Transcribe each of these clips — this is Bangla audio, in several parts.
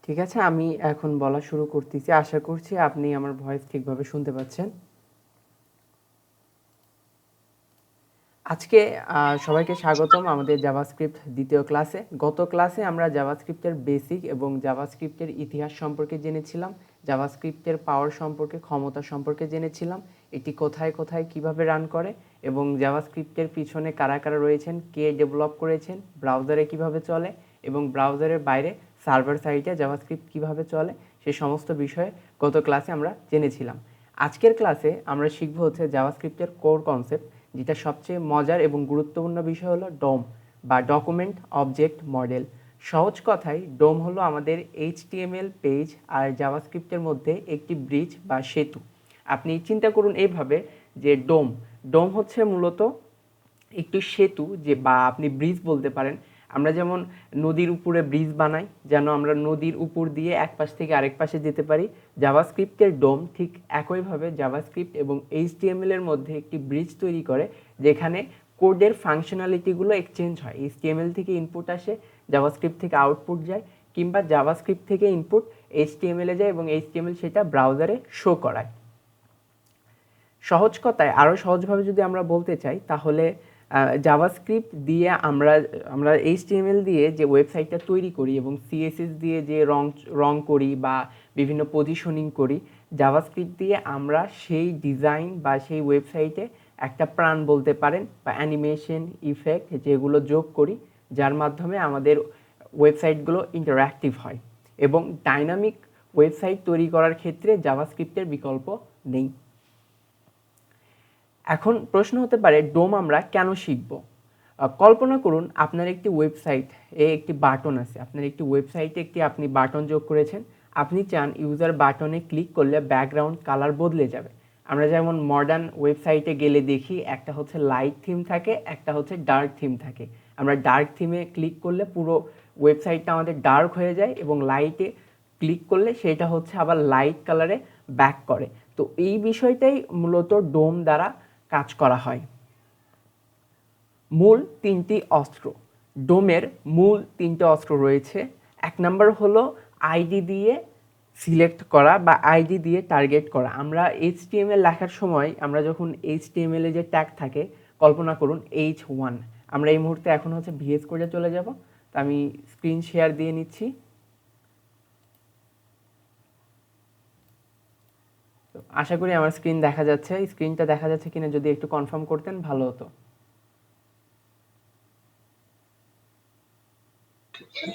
ঠিক আছে, আমি এখন বলা শুরু করতেছি। আশা করছি আপনি আমার ভয়েস ঠিকভাবে শুনতে পাচ্ছেন। আজকে সবাইকে স্বাগতম আমাদের জাভাস্ক্রিপ্ট দ্বিতীয় ক্লাসে। গত ক্লাসে আমরা জাভাস্ক্রিপ্টের বেসিক এবং জাভাস্ক্রিপ্টের ইতিহাস সম্পর্কে জেনেছিলাম, জাভাস্ক্রিপ্টের পাওয়ার সম্পর্কে, ক্ষমতা সম্পর্কে জেনেছিলাম, এটি কোথায় কোথায় কিভাবে রান করে এবং জাভাস্ক্রিপ্টের পিছনে কারা কারা রয়েছেন, কে ডেভেলপ করেছেন, ব্রাউজারে কিভাবে চলে এবং ব্রাউজারের বাইরে সার্ভার সাইটে জাভাস্ক্রিপ্ট কিভাবে চলে, সে সমস্ত বিষয়ে গত ক্লাসে আমরা জেনেছিলাম। আজকের ক্লাসে আমরা শিখব হচ্ছে জাভাস্ক্রিপ্টের কোর কনসেপ্ট, যেটা সবচেয়ে মজার এবং গুরুত্বপূর্ণ বিষয় হলো ডোম বা ডকুমেন্ট অবজেক্ট মডেল। সহজ কথায় ডোম হলো আমাদের এইচটিএমএল পেজ আর জাভাস্ক্রিপ্টের মধ্যে একটি ব্রিজ বা সেতু। আপনি চিন্তা করুন এইভাবে যে ডোম ডোম হচ্ছে মূলত একটি সেতু, যে বা আপনি ব্রিজ বলতে পারেন। আমরা যেমন নদীর উপরে ব্রিজ বানাই যেন আমরা নদীর উপর দিয়ে এক পাশ থেকে আরেক পাশে যেতে পারি, জাভাস্ক্রিপ্টের ডোম ঠিক একইভাবে জাভাস্ক্রিপ্ট এবং এইচটিএমএল এর মধ্যে একটি ব্রিজ তৈরি করে, যেখানে কোডের ফাংশনালিটিগুলো এক্সচেঞ্জ হয়। এইচটিএমএল থেকে ইনপুট আসে, জাভাস্ক্রিপ্ট থেকে আউটপুট যায়, কিংবা জাভাস্ক্রিপ্ট থেকে ইনপুট এইচটিএমএল এ যায় এবং এইচটিএমএল সেটা ব্রাউজারে শো করায়। সহজ কথায় আরও সহজভাবে যদি আমরা বলতে চাই তাহলে জাভাস্ক্রিপ্ট দিয়ে আমরা এইচটিএমএল দিয়ে যে ওয়েবসাইটটা তৈরি করি এবং সিএসএস দিয়ে যে রং করি বা বিভিন্ন পজিশনিং করি, জাভাস্ক্রিপ্ট দিয়ে আমরা সেই ডিজাইন বা সেই ওয়েবসাইটে একটা প্রাণ বলতে পারেন বা অ্যানিমেশন ইফেক্ট যেগুলো যোগ করি, যার মাধ্যমে আমাদের ওয়েবসাইটগুলো ইন্টারঅ্যাক্টিভ হয়। এবং ডাইনামিক ওয়েবসাইট তৈরি করার ক্ষেত্রে জাভাস্ক্রিপ্টের বিকল্প নেই। এখন প্রশ্ন হতে পারে ডোম আমরা কেন শিখব? কল্পনা করুন আপনার একটি ওয়েবসাইট একটি বাটন আছে, আপনার একটি ওয়েবসাইটে আপনি বাটন যোগ করেছেন। আপনি চান ইউজার বাটনে ক্লিক করলে ব্যাকগ্রাউন্ড কালার বদলে যাবে। আমরা যেমন মডার্ন ওয়েবসাইটে গেলে দেখি একটা হচ্ছে লাইট থিম থাকে, একটা হচ্ছে ডার্ক থিম থাকে। আমরা ডার্ক থিমে ক্লিক করলে পুরো ওয়েবসাইটটা আমাদের ডার্ক হয়ে যায় এবং লাইটে ক্লিক করলে সেটা হচ্ছে আবার লাইট কালারে ব্যাক করে। তো এই বিষয়টাই মূলত ডোম দ্বারা কাজ করা হয়। মূল তিনটি অস্ত্র, ডোমের মূল তিনটে অস্ত্র রয়েছে। এক নম্বর হলো আইডি দিয়ে সিলেক্ট করা বা আইডি দিয়ে টার্গেট করা। আমরা এইচটিএমএল লেখার সময় আমরা যখন এইচটিএমএল এ যে ট্যাগ থাকে, কল্পনা করুন H1, আমরা এই মুহূর্তে এখন হচ্ছে ভিএস কোডে চলে যাব। তো আমি স্ক্রিন শেয়ার দিয়ে নিচ্ছি। আশা করি আমার স্ক্রিন দেখা যাচ্ছে। স্ক্রিনটা দেখা যাচ্ছে কিনা যদি একটু কনফার্ম করতেন ভালো হতো।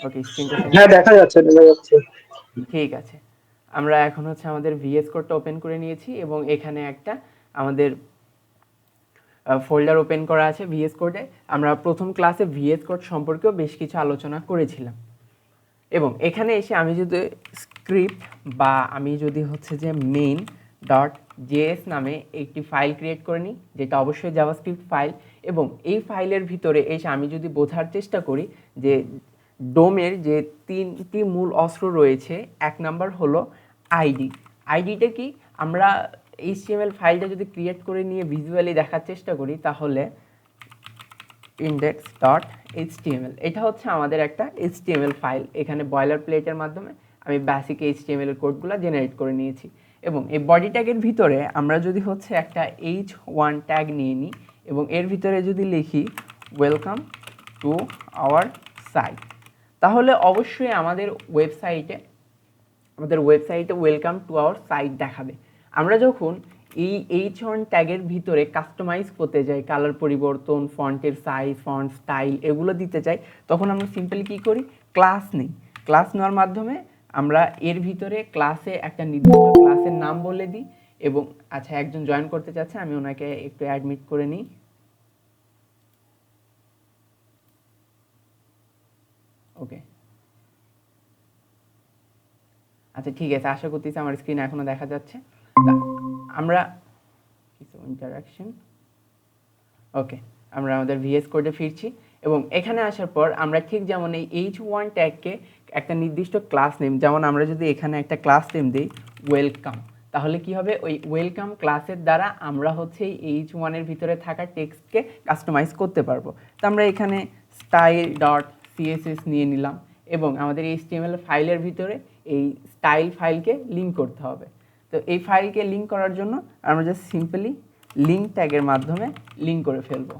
ওকে, স্ক্রিনটা হ্যাঁ, দেখা যাচ্ছে। ঠিক আছে। আমরা এখন হচ্ছে আমাদের ভিএস কোডটা ওপেন করে নিয়েছি এবং এখানে একটা আমাদের ফোল্ডার ওপেন করা আছে ভিএস কোডে। আমরা প্রথম ক্লাসে ভিএস কোড সম্পর্কেও বেশ কিছু আলোচনা করেছিলাম। এবং এখানে এসে আমি যদি স্ক্রিপ্ট বা আমি যদি হচ্ছে যে মেইন ডট জেএস নামে একটি ফাইল ক্রিয়েট করে নিই, যেটা অবশ্যই জাভাস্ক্রিপ্ট ফাইল, এবং এই ফাইলের ভিতরে এসে আমি যদি বোঝার চেষ্টা করি যে ডোমের যে তিনটি মূল অস্ত্র রয়েছে। এক নাম্বার হলো আইডি। আইডিটা কি? আমরা এইচটিএমএল ফাইলটা যদি ক্রিয়েট করে নিয়ে ভিজুয়ালি দেখার চেষ্টা করি তাহলে index.html, এটা হচ্ছে আমাদের একটা এইচটিএমএল ফাইল। এখানে বয়লার প্লেটের মাধ্যমে আমি বেসিক এইচটিএমএল এর কোডগুলো জেনারেট করে নিয়েছি। এবং এই বডি ট্যাগের ভিতরে আমরা যদি হচ্ছে একটা h1 ট্যাগ নিয়ে নিই এবং এর ভিতরে যদি লিখি ওয়েলকাম টু আওয়ার সাইট, তাহলে অবশ্যই আমাদের ওয়েবসাইটে ওয়েলকাম টু আওয়ার সাইট দেখাবে। আমরা যখন এই H1 ট্যাগের ভিতরে কাস্টমাইজ করতে যাই, কালার পরিবর্তন, ফন্টের সাইজ, ফন্ট স্টাইল এগুলো দিতে চাই, তখন আমরা সিম্পলি কী করি? ক্লাস নিই। ক্লাস নেওয়ার মাধ্যমে আমরা এর ভিতরে ক্লাসে একটা নির্দিষ্ট ক্লাসের নাম বলে দিই। এবং আচ্ছা, একজন জয়েন করতে চাচ্ছে, আমি ওনাকে একটু অ্যাডমিট করে নিই। ওকে, আচ্ছা ঠিক আছে, আশা করতেছি আমার স্ক্রিন এখনো দেখা যাচ্ছে। আমরা কিছু ইন্টারাকশন, ওকে, আমরা আমাদের ভিএস কোডে ফিরছি এবং এখানে আসার পর আমরা ঠিক যেমন এই H1 ট্যাগকে একটা নির্দিষ্ট ক্লাস নেম, যেমন আমরা যদি এখানে একটা ক্লাস নেম দিই ওয়েলকাম, তাহলে কি হবে? ওই ওয়েলকাম ক্লাসের দ্বারা আমরা হচ্ছে এই H1 এর ভিতরে থাকা টেক্সটকে কাস্টমাইজ করতে পারবো। তো আমরা এখানে স্টাইল ডট সিএসএস নিয়ে নিলাম এবং আমাদের HTML ফাইলের ভিতরে এই স্টাইল ফাইলকে লিঙ্ক করতে হবে। তো এই ফাইলকে লিঙ্ক করার জন্য আমরা জাস্ট সিম্পলি লিঙ্ক ট্যাগের মাধ্যমে লিঙ্ক করে ফেলবো।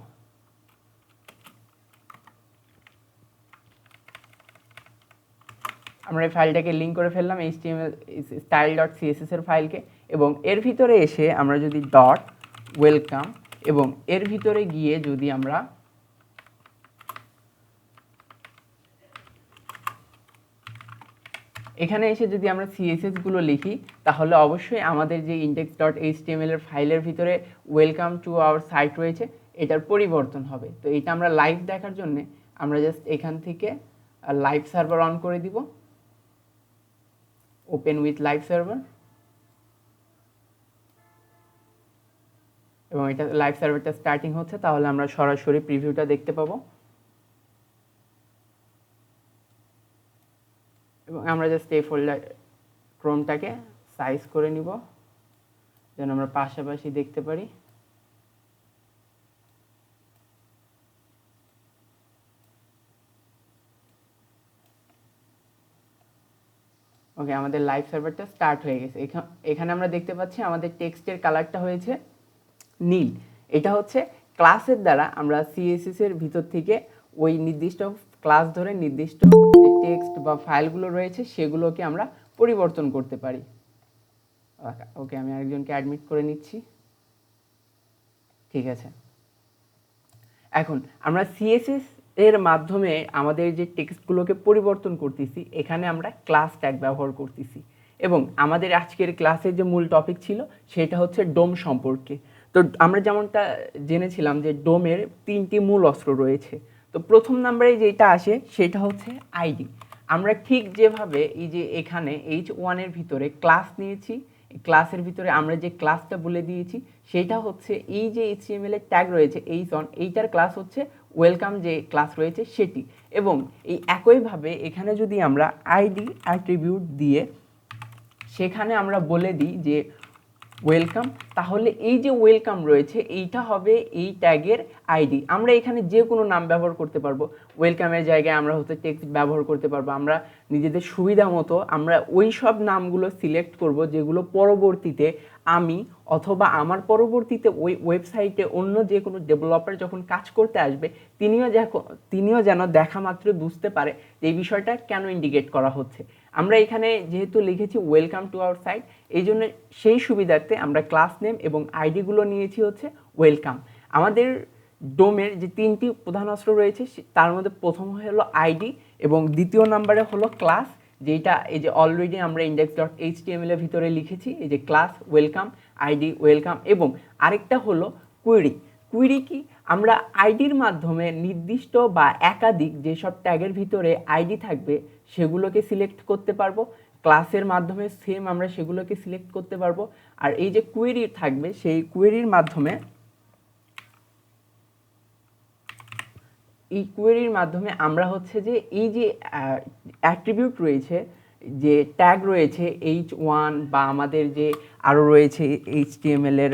আমরা এই ফাইলটাকে লিঙ্ক করে ফেললাম HTML style.css এর ফাইলকে, এবং এর ভিতরে এসে আমরা যদি ডট ওয়েলকাম এবং এর ভিতরে গিয়ে যদি আমরা এখানে এসে যদি আমরা CSS গুলো লিখি, তাহলে অবশ্যই আমাদের যে index.html এর ফাইলের ভিতরে ওয়েলকাম টু আওয়ার সাইট রয়েছে এটার পরিবর্তন হবে। তো এটা আমরা লাইভ দেখার জন্য আমরা জাস্ট এখান থেকে লাইভ সার্ভার অন করে দিব, ওপেন উইথ লাইভ সার্ভার, এবং এটা লাইভ সার্ভারটা স্টার্টিং হচ্ছে, তাহলে আমরা সরাসরি প্রিভিউটা দেখতে পাবো। এবং আমরা জাস্ট এই ফোল্ডার ক্রোমটাকে সাইজ করে নিব যেন আমরা পাশাপাশি দেখতে পারি। ওকে, আমাদের লাইভ সার্ভারটা স্টার্ট হয়ে গেছে। এখানে আমরা দেখতে পাচ্ছি আমাদের টেক্সটের কালারটা হয়েছে নীল। এটা হচ্ছে ক্লাসের দ্বারা আমরা CSS এর ভিতর থেকে ওই নির্দিষ্ট ক্লাস ধরে নির্দিষ্ট টেক্সট বা ফাইলগুলো রয়েছে সেগুলোকে আমরা পরিবর্তন করতে পারি। ওকে, আমি আরেকজনকে অ্যাডমিট করে নিচ্ছি। ঠিক আছে, এখন আমরা CSS এর মাধ্যমে আমাদের যে টেক্সটগুলোকে পরিবর্তন করতেছি, এখানে আমরা ক্লাস ট্যাগ ব্যবহার করতেছি। এবং আমাদের আজকের ক্লাসের যে মূল টপিক ছিল সেটা হচ্ছে ডোম সম্পর্কে। তো আমরা যেমনটা জেনেছিলাম যে ডোমের 3টি মূল অস্ত্র রয়েছে। তো প্রথম নাম্বারে যেটা আসে সেটা হচ্ছে আইডি। আমরা ঠিক যেভাবে এই যে এখানে H1 এর ভিতরে ক্লাস নিয়েছি, ক্লাসের ভিতরে আমরা যে ক্লাসটা বলে দিয়েছি সেটা হচ্ছে এই যে HTML এর ট্যাগ রয়েছে H1, এইটার ক্লাস হচ্ছে ওয়েলকাম যে ক্লাস রয়েছে সেটি। এবং এই একইভাবে এখানে যদি আমরা আইডি অ্যাট্রিবিউট দিয়ে সেখানে আমরা বলে দিই যে ওয়েলকাম, তাহলে এই যে ওয়েলকাম রয়েছে এইটা হবে এই ট্যাগের আইডি। আমরা এখানে যে কোনো নাম ব্যবহার করতে পারবো। ওয়েলকামের জায়গায় আমরা হচ্ছে টেক্সট ব্যবহার করতে পারবো। আমরা নিজেদের সুবিধা মতো আমরা ওই সব নামগুলো সিলেক্ট করব যেগুলো পরবর্তীতে আমি অথবা আমার পরবর্তীতে ওই ওয়েবসাইটে অন্য যে কোনো ডেভেলপার যখন কাজ করতে আসবে তিনিও যেন দেখা মাত্র বুঝতে পারে যে এই বিষয়টা কেন ইন্ডিকেট করা হচ্ছে। আমরা এখানে যেহেতু লিখেছি ওয়েলকাম টু আওয়ার সাইট, এই জন্য সেই সুবিধার্থে আমরা ক্লাস নেম এবং আইডিগুলো নিয়েছি হচ্ছে ওয়েলকাম। আমাদের ডোমের যে 3টি প্রধান অস্ত্র রয়েছে তার মধ্যে প্রথম হলো আইডি এবং দ্বিতীয় নাম্বারে হলো ক্লাস, যেটা এই যে অলরেডি আমরা index.html এর ভিতরে লিখেছি, এই যে ক্লাস ওয়েলকাম, আইডি ওয়েলকাম। এবং আরেকটা হলো কুয়েরি। কুয়েরি কি, আমরা আইডির মাধ্যমে নির্দিষ্ট বা একাধিক যেসব ট্যাগের ভিতরে আইডি থাকবে সেগুলোকে সিলেক্ট করতে পারবো। ক্লাসের মাধ্যমে সেম আমরা সেগুলোকে সিলেক্ট করতে পারবো। আর এই যে কুয়েরি থাকবে সেই কুয়েরির মাধ্যমে আমরা হচ্ছে যে এই যে অ্যাট্রিবিউট রয়েছে, যে ট্যাগ রয়েছে H1 বা আমাদের যে আরও রয়েছে HTML এর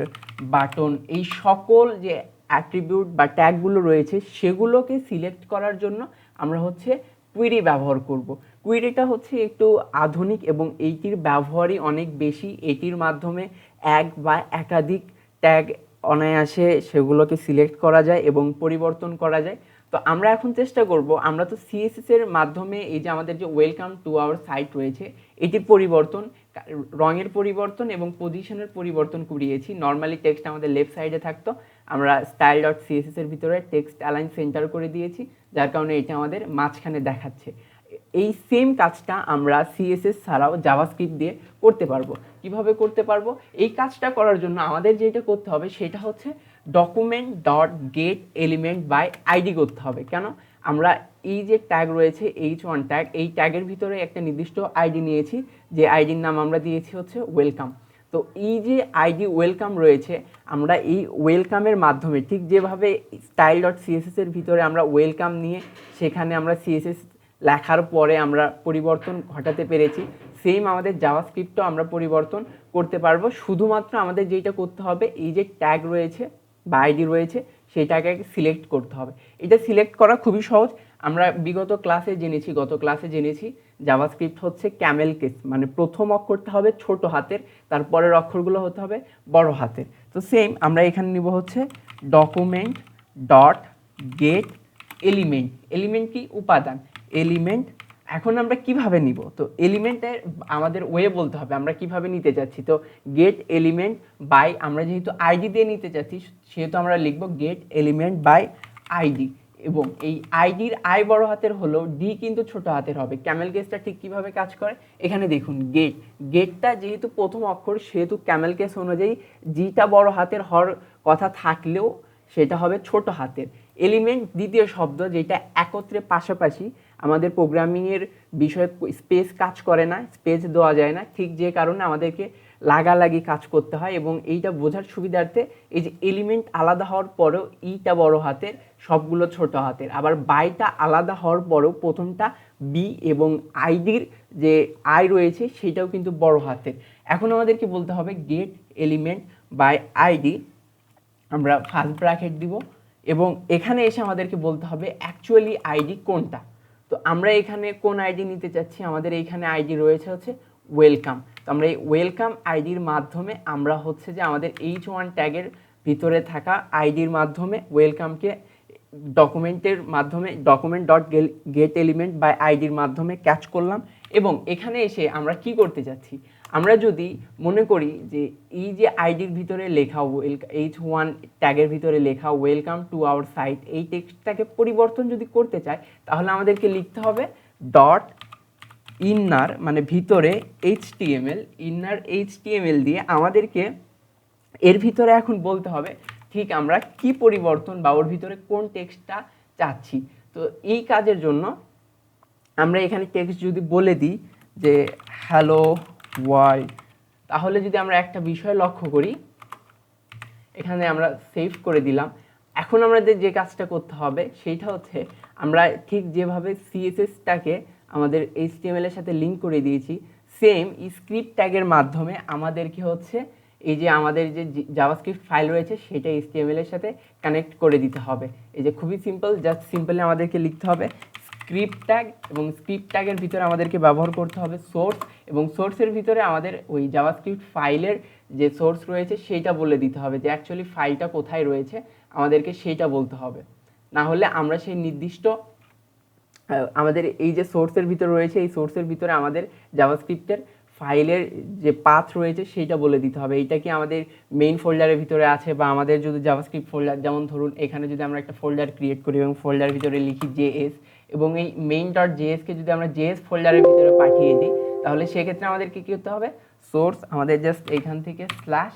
বাটন, এই সকল যে অ্যাট্রিবিউট বা ট্যাগগুলো রয়েছে সেগুলোকে সিলেক্ট করার জন্য আমরা হচ্ছে কুয়েরি ব্যবহার করব। কুয়েরিটা হচ্ছে একটু আধুনিক এবং এইটির ব্যবহারই অনেক বেশি। এটির মাধ্যমে এক বা একাধিক ট্যাগ অনায়াসে সেগুলোকে সিলেক্ট করা যায় এবং পরিবর্তন করা যায়। তো আমরা এখন চেষ্টা করব, আমরা তো CSS এর মাধ্যমে এই যে আমাদের যে ওয়েলকাম টু আওয়ার সাইট রয়েছে এটির পরিবর্তন, রঙের পরিবর্তন এবং পজিশনের পরিবর্তন করিয়েছি। নর্মালি টেক্সট আমাদের লেফট সাইডে থাকতো, আমরা style.css এর ভিতরে টেক্সট অ্যালাইন সেন্টার করে দিয়েছি, যার কারণে এটা আমাদের মাঝখানে দেখাচ্ছে। এই সেম কাজটা আমরা CSS ছাড়াও জাভাস্ক্রিপ্ট দিয়ে করতে পারবো। কিভাবে করতে পারবো? এই কাজটা করার জন্য আমাদের যেটা করতে হবে সেটা হচ্ছে document dot get element by ID করতে হবে। কেন? আমরা এই যে ট্যাগ রয়েছে H1 ট্যাগ, এই ট্যাগের ভিতরে একটা নির্দিষ্ট আইডি নিয়েছি, যে আইডির নাম আমরা দিয়েছি হচ্ছে ওয়েলকাম। তো এই যে আইডি ওয়েলকাম রয়েছে, আমরা এই ওয়েলকামের মাধ্যমে ঠিক যেভাবে style.css এর ভিতরে আমরা ওয়েলকাম নিয়ে সেখানে আমরা CSS লেখার পরে আমরা পরিবর্তন ঘটাতে পেরেছি, সেম আমাদের জাভাস্ক্রিপ্টও আমরা পরিবর্তন করতে পারবো। শুধুমাত্র আমাদের যেটা করতে হবে, এই যে ট্যাগ রয়েছে বা আইডি রয়েছে সেটাকে সিলেক্ট করতে হবে। এটা সিলেক্ট করা খুবই সহজ। আমরা বিগত ক্লাসে জেনেছি, গত ক্লাসে জেনেছি জাভাস্ক্রিপ্ট হচ্ছে ক্যামেল কেস, মানে প্রথম অক্ষরটা হবে ছোট হাতের, তারপরের অক্ষরগুলো হতে হবে বড় হাতের। তো সেম আমরা এখানে নিব হচ্ছে document dot get element. Element কি? উপাদান। এলিমেন্ট এখন আমরা কিভাবে নিব? তো এলিমেন্টের আমাদের ওয়ে বলতে হবে আমরা কিভাবে নিতে যাচ্ছি। তো গেট এলিমেন্ট বাই, আমরা যেহেতু আইডি দিয়ে নিতে যাচ্ছি সেহেতু আমরা লিখব গেট এলিমেন্ট বাই আইডি, এবং এই আইডির আই বড় হাতের হলো, ডি কিন্তু ছোট হাতের হবে। ক্যামেল কেসটা ঠিক কিভাবে কাজ করে এখানে দেখুন, গেটটা যেহেতু প্রথম অক্ষর সেহেতু ক্যামেল কেস অনুযায়ী জিটা বড় হাতের হওয়ার কথা থাকলেও সেটা হবে ছোট হাতের। এলিমেন্ট দ্বিতীয় শব্দ যেটা একত্রে পাশাপাশি, আমাদের প্রোগ্রামিংয়ের বিষয়ে স্পেস কাজ করে না, স্পেস দেওয়া যায় না, ঠিক যে কারণে আমাদেরকে লাগালাগি কাজ করতে হয়। এবং এইটা বোঝার সুবিধার্থে এই যে এলিমেন্ট আলাদা হওয়ার পরেও ইটা বড় হাতের, সবগুলো ছোট হাতের, আবার বাইটা আলাদা হওয়ার পরেও প্রথমটা বি এবং আইডির যে আই রয়েছে সেটাও কিন্তু বড় হাতের। এখন আমাদেরকে বলতে হবে গেট এলিমেন্ট বাই আইডি, আমরা ফার্স্ট ব্র্যাকেট দিব, এবং এখানে এসে আমাদেরকে বলতে হবে অ্যাকচুয়ালি আইডি কোনটা। তো আমরা এখানে কোন আইডি নিতে চাচ্ছি, আমাদের এইখানে আইডি রয়েছে হচ্ছে ওয়েলকাম। তো আমরা এই ওয়েলকাম আইডির মাধ্যমে আমরা হচ্ছে যে আমাদের H1 ট্যাগের ভিতরে থাকা আইডির মাধ্যমে ওয়েলকামকে ডকুমেন্টের মাধ্যমে document dot get element by আইডির মাধ্যমে ক্যাচ করলাম। এবং এখানে এসে আমরা কি করতে যাচ্ছি, আমরা যদি মনে করি যে এই যে আইডির ভিতরে লেখা H1 ট্যাগের ভিতরে লেখা ওয়েলকাম টু আওয়ার সাইট, এই টেক্সটটাকে পরিবর্তন যদি করতে চাই তাহলে আমাদেরকে লিখতে হবে ডট ইনার, মানে ভিতরে HTML, ইনার HTML দিয়ে আমাদেরকে এর ভিতরে এখন বলতে হবে ঠিক আমরা কি পরিবর্তন বা ওর ভিতরে কোন টেক্সটটা চাচ্ছি। তো এই কাজের জন্য আমরা এখানে টেক্সট যদি বলে দিই যে হ্যালো ওয়ার্ল্ড, তাহলে যদি আমরা একটা বিষয় লক্ষ্য করি, এখানে আমরা সেভ করে দিলাম। এখন আমাদের যে কাজটা করতে হবে সেইটা হচ্ছে আমরা ঠিক যেভাবে CSSটাকে আমাদের HTML এর সাথে লিঙ্ক করে দিয়েছি, সেম স্ক্রিপ্ট ট্যাগের মাধ্যমে আমাদেরকে হচ্ছে এই যে আমাদের যে জাভাস্ক্রিপ্ট ফাইল রয়েছে সেটা HTML এর সাথে কানেক্ট করে দিতে হবে। এই যে খুবই সিম্পল, জাস্ট সিম্পলি আমাদেরকে লিখতে হবে স্ক্রিপ্ট ট্যাগ, এবং স্ক্রিপ্ট ট্যাগের ভিতরে আমাদেরকে ব্যবহার করতে হবে সোর্স, এবং সোর্সের ভিতরে আমাদের ওই জাভাস্ক্রিপ্ট ফাইলের যে সোর্স রয়েছে সেইটা বলে দিতে হবে, যে অ্যাকচুয়ালি ফাইলটা কোথায় রয়েছে আমাদেরকে সেইটা বলতে হবে। না হলে আমরা সেই নির্দিষ্ট আমাদের এই যে সোর্সের ভিতরে রয়েছে এই সোর্সের ভিতরে আমাদের জাভাস্ক্রিপ্টের ফাইলের যে পাথ রয়েছে সেইটা বলে দিতে হবে। এইটা কি আমাদের মেইন ফোল্ডারের ভিতরে আছে, বা আমাদের যদি জাভাস্ক্রিপ্ট ফোল্ডার, যেমন ধরুন এখানে যদি আমরা একটা ফোল্ডার ক্রিয়েট করি এবং ফোল্ডারের ভিতরে লিখি JS, এবং এই মেইন ডট জেএসকে যদি আমরা JS ফোল্ডারের ভিতরে পাঠিয়ে দিই তাহলে সেক্ষেত্রে আমাদের কি করতে হবে, সোর্স আমাদের জাস্ট এইখান থেকে স্ল্যাশ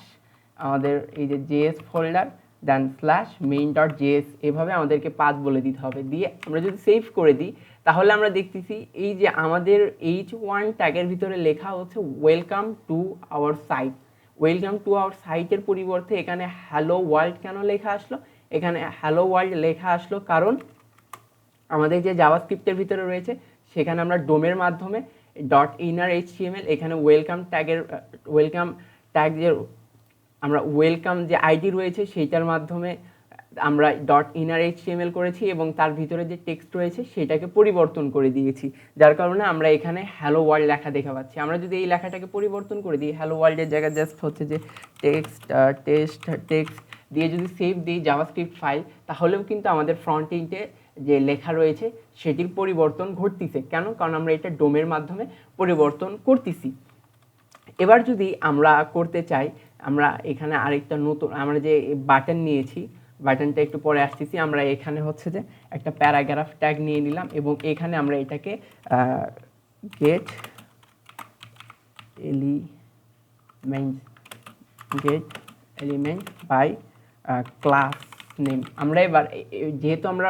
আমাদের এই যে JS ফোল্ডার দেন স্ল্যাশ মেইন ডট জেএস, এভাবে আমাদেরকে পাথ বলে দিতে হবে। দিয়ে আমরা যদি সেভ করে দিই তাহলে আমরা দেখতেছি এই যে আমাদের H1 ট্যাগের ভিতরে লেখা হচ্ছে welcome to our site. Welcome to our সাইটের পরিবর্তে এখানে হ্যালো ওয়ার্ল্ড কেন লেখা আসলো? এখানে হ্যালো ওয়ার্ল্ড লেখা আসলো কারণ আমাদের যে জাভাস্ক্রিপ্টের ভিতরে রয়েছে সেখানে আমরা ডোমের মাধ্যমে ডট ইনার HTML, এখানে ওয়েলকাম ট্যাগ যে আমরা ওয়েলকাম যে আইডি রয়েছে সেইটার মাধ্যমে আমরা ডট ইনার HTML করেছি, এবং তার ভিতরে যে টেক্সট রয়েছে সেটাকে পরিবর্তন করে দিয়েছি, যার কারণে আমরা এখানে হ্যালো ওয়ার্ল্ড লেখা দেখা পাচ্ছি। আমরা যদি এই লেখাটাকে পরিবর্তন করে দিই, হ্যালো ওয়ার্ল্ডের জায়গায় জাস্ট হচ্ছে যে টেক্সট দিয়ে যদি সেভ দিই জাভাস্ক্রিপ্ট ফাইল, তাহলেও কিন্তু আমাদের ফ্রন্ট এন্ডে যে লেখা রয়েছে সেটির পরিবর্তন ঘটতেছে। কেন? কারণ আমরা এটা ডোমের মাধ্যমে পরিবর্তন করতেছি। এবার যদি আমরা করতে চাই, আমরা এখানে আরেকটা নতুন আমরা যে বাটন নিয়েছি, বাটনটা একটু পরে আসতেছি, আমরা এখানে হচ্ছে যে একটা প্যারাগ্রাফ ট্যাগ নিয়ে নিলাম, এবং এখানে আমরা এটাকে get element by class name. আমরা এবার যেহেতু আমরা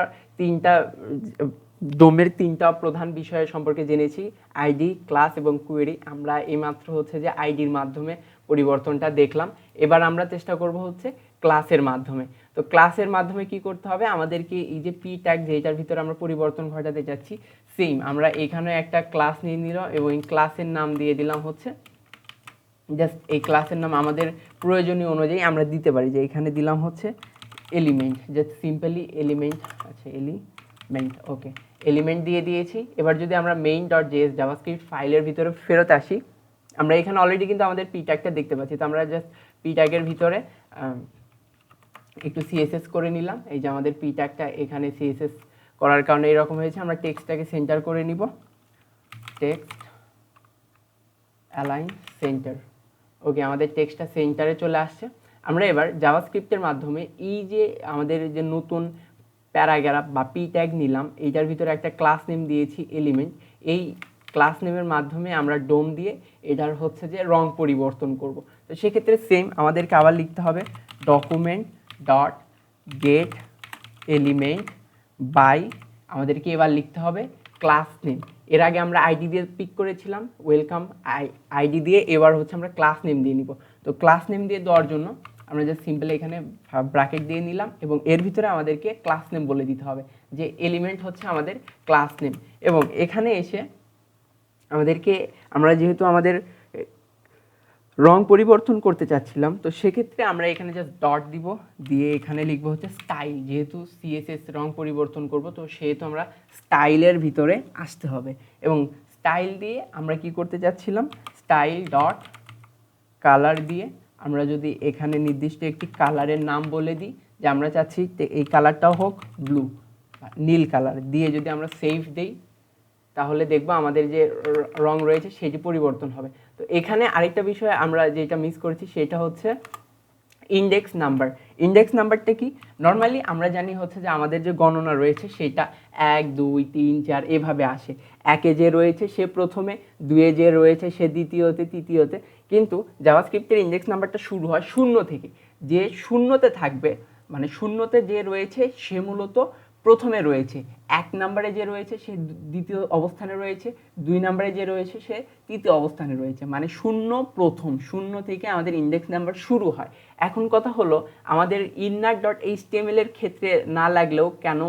ডোমের তিনটা প্রধান বিষয় সম্পর্কে জেনেছি, আইডি, ক্লাস এবং কোয়েরি, আমরা এইমাত্র হচ্ছে যে আইডির মাধ্যমে পরিবর্তনটা দেখলাম। এবার আমরা চেষ্টা করব হচ্ছে ক্লাসের মাধ্যমে। তো ক্লাসের মাধ্যমে কি করতে হবে, আমাদেরকে এই যে পি ট্যাগ যেটার ভিতরে আমরা পরিবর্তন ঘটাতে যাচ্ছি, সেম আমরা এখানে একটা ক্লাস নিয়ে নিলাম এবং এই ক্লাসের নাম দিয়ে দিলাম হচ্ছে জাস্ট এই ক্লাসের নাম আমাদের প্রয়োজনীয় অনুযায়ী আমরা দিতে পারি, যে এখানে দিলাম হচ্ছে এলিমেন্ট, জাস্ট সিম্পলি এলিমেন্ট, আচ্ছা এলিমেন্ট, ওকে এলিমেন্ট দিয়ে দিয়েছি। এবার যদি আমরা main.js জাভাস্ক্রিপ্ট ফাইলের ভিতরে ফেরত আসি, আমরা এখানে অলরেডি কিন্তু আমাদের পি ট্যাগটা দেখতে পাচ্ছি। তো আমরা জাস্ট পি ট্যাগের ভিতরে একটু সিএসএস করে নিলাম। এই যে আমাদের পি ট্যাগটা এখানে সিএসএস করার কারণে এরকম হয়েছে। আমরা টেক্সটটাকে সেন্টার করে নিব, টেক্সট অ্যালাইন সেন্টার, ওকে আমাদের টেক্সটটা সেন্টারে চলে আসছে। আমরা এবার জাভাস্ক্রিপ্টের মাধ্যমে এই যে আমাদের যে নতুন প্যারাগ্রাফ বা পি ট্যাগ নিলাম, এইটার ভিতরে একটা ক্লাস নেম দিয়েছি এলিমেন্ট। এই ক্লাস নেমের মাধ্যমে আমরা ডোম দিয়ে এটার হচ্ছে যে রং পরিবর্তন করব। তো সেক্ষেত্রে সেম আমাদেরকে আবার লিখতে হবে document dot get element by, আমাদেরকে এবার লিখতে হবে ক্লাস নেম। এর আগে আমরা আইডি দিয়ে পিক করেছিলাম, ওয়েলকাম আইডি দিয়ে, এবার হচ্ছে আমরা ক্লাস নেম দিয়ে নিব। তো ক্লাস নেম দিয়ে দেওয়ার জন্য আমরা জাস্ট সিম্পল এখানে ব্র্যাকেট দিয়ে নিলাম এবং এর ভিতরে আমাদেরকে ক্লাস নেম বলে দিতে হবে যে এলিমেন্ট হচ্ছে আমাদের ক্লাস নেম। এবং এখানে এসে আমাদেরকে, আমরা যেহেতু আমাদের রং পরিবর্তন করতে চাচ্ছিলাম, তো সেক্ষেত্রে আমরা এখানে জাস্ট ডট দিব, দিয়ে এখানে লিখবো হচ্ছে স্টাইল। যেহেতু সিএসএস রং পরিবর্তন করব, তো সেহেতু আমরা স্টাইলের ভিতরে আসতে হবে। এবং স্টাইল দিয়ে আমরা কি করতে চাচ্ছিলাম, স্টাইল ডট কালার দিয়ে আমরা যদি এখানে নির্দিষ্ট একটি কালারের নাম বলে দিই যে আমরা চাচ্ছি এই কালারটাও হোক ব্লু, নীল কালার দিয়ে যদি আমরা সেভ দেই, তাহলে দেখবো আমাদের যে রং রয়েছে সেটি পরিবর্তন হবে। তো এখানে আরেকটা বিষয় আমরা যেটা মিস করেছি সেটা হচ্ছে ইন্ডেক্স নাম্বার। ইন্ডেক্স নাম্বারটা কি, নর্মালি আমরা জানি হচ্ছে যে আমাদের যে গণনা রয়েছে সেটা 1 2 3 4 এভাবে আসে। 1-এ যে রয়েছে সে প্রথমে, 2-এ যে রয়েছে সে দ্বিতীয়তে, তৃতীয়তে। কিন্তু জাভাস্ক্রিপ্টের ইন্ডেক্স নাম্বারটা শুরু হয় 0 থেকে। যে 0-তে থাকবে, মানে 0-তে যে রয়েছে সে মূলত প্রথমে রয়েছে, 1 নম্বরে যে রয়েছে সে দ্বিতীয় অবস্থানে রয়েছে, 2 নম্বরে যে রয়েছে সে তৃতীয় অবস্থানে রয়েছে। মানে 0 প্রথম, 0 থেকে আমাদের ইন্ডেক্স নাম্বার শুরু হয়। এখন কথা হলো আমাদের inner.html এর ক্ষেত্রে না লাগলেও কেন